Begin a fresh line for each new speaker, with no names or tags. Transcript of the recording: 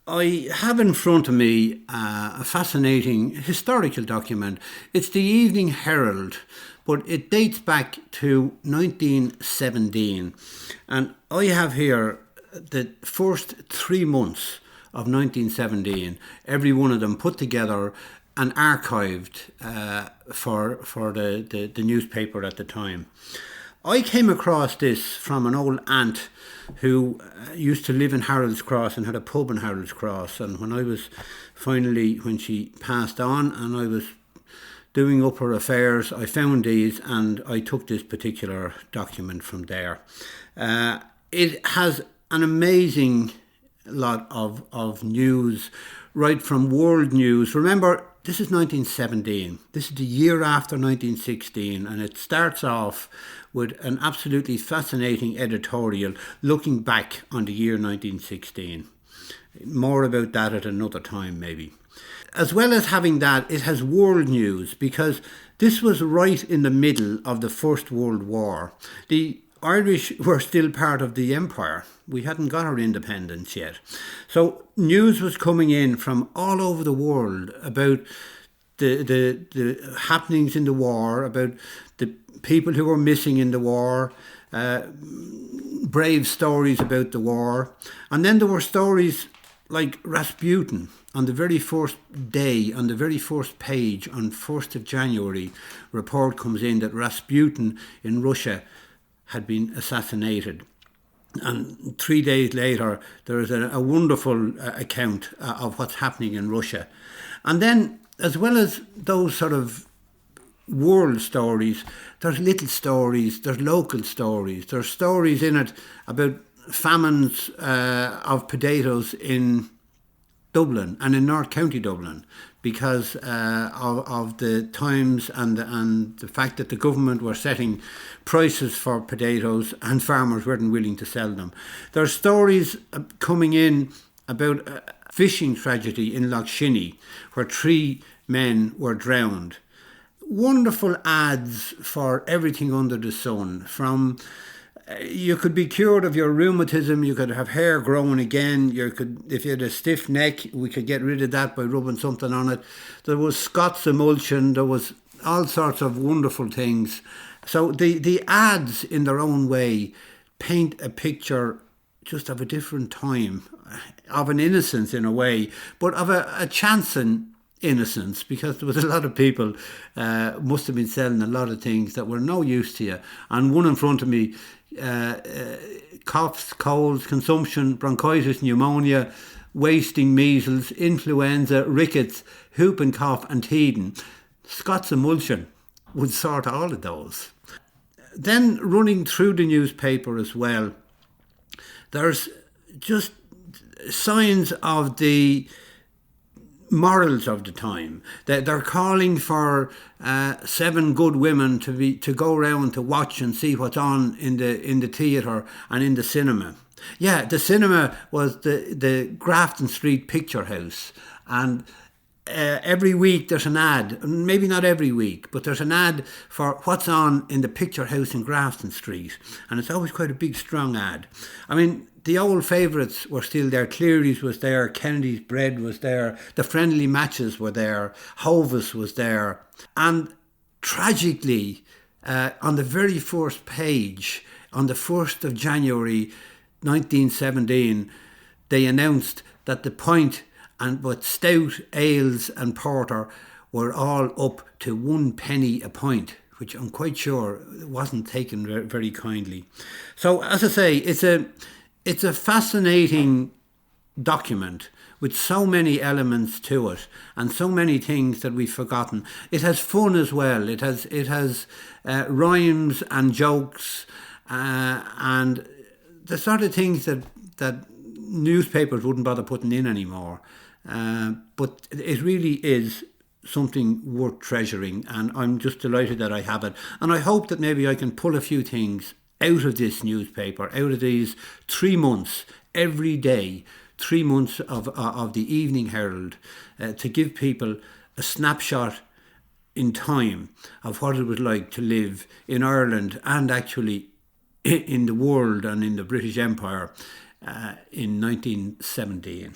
I have in front of me a fascinating historical document. It's the Evening Herald, but it dates back to 1917. And I have here the first 3 months of 1917, every one of them put together and archived for the newspaper at the time. I came across this from an old aunt who used to live in Harold's Cross and had a pub in Harold's Cross. And when she passed on and I was doing up her affairs, I found these and I took this particular document from there. It has an amazing lot of news, right from world news. Remember, this is 1917. This is the year after 1916, and it starts off with an absolutely fascinating editorial looking back on the year 1916. More about that at another time, maybe. As well as having that, it has world news because this was right in the middle of the First World War. The Irish were still part of the empire. We hadn't got our independence yet. So news was coming in from all over the world about the happenings in the war, about the people who were missing in the war, brave stories about the war. And then there were stories like Rasputin. On the very first day, on the very first page, on 1st of January, report comes in that Rasputin in Russia had been assassinated. And 3 days later, there is a wonderful account of what's happening in Russia. And then, as well as those sort of world stories, there's little stories, there's local stories. There's stories in it about famines of potatoes in Dublin and in North County Dublin because of the times and the fact that the government were setting prices for potatoes and farmers weren't willing to sell them. There are stories coming in about a fishing tragedy in Lough Shinny where 3 men were drowned. Wonderful ads for everything under the sun, from you could be cured of your rheumatism, you could have hair growing again, if you had a stiff neck, we could get rid of that by rubbing something on it. There was Scots emulsion, there was all sorts of wonderful things. So the ads in their own way paint a picture just of a different time, of an innocence in a way, but of a chancing innocence, because there was a lot of people must have been selling a lot of things that were no use to you. And one in front of me, coughs, colds, consumption, bronchitis, pneumonia, wasting, measles, influenza, rickets, whooping cough and teething. Scots emulsion would sort all of those. Then running through the newspaper as well, there's just signs of the morals of the time. They're calling for 7 good women to go around to watch and see what's on in the theatre and in the cinema. Yeah, the cinema was the Grafton Street Picture House, and every week there's an ad, maybe not every week, but there's an ad for what's on in the Picture House in Grafton Street, and it's always quite a big, strong ad. I mean, the old favourites were still there. Cleary's was there, Kennedy's Bread was there, the Friendly Matches were there, Hovis was there. And tragically, on the very first page, on the 1st of January 1917, they announced that the pint and but stout, ales and porter were all up to 1 penny a pint, which I'm quite sure wasn't taken very kindly. So, as I say, it's a fascinating document with so many elements to it and so many things that we've forgotten. It has fun as well. It has rhymes and jokes and the sort of things that newspapers wouldn't bother putting in anymore. But it really is something worth treasuring, and I'm just delighted that I have it. And I hope that maybe I can pull a few things out of this newspaper, out of these 3 months, every day, 3 months of the Evening Herald, to give people a snapshot in time of what it was like to live in Ireland and actually in the world and in the British Empire in 1917.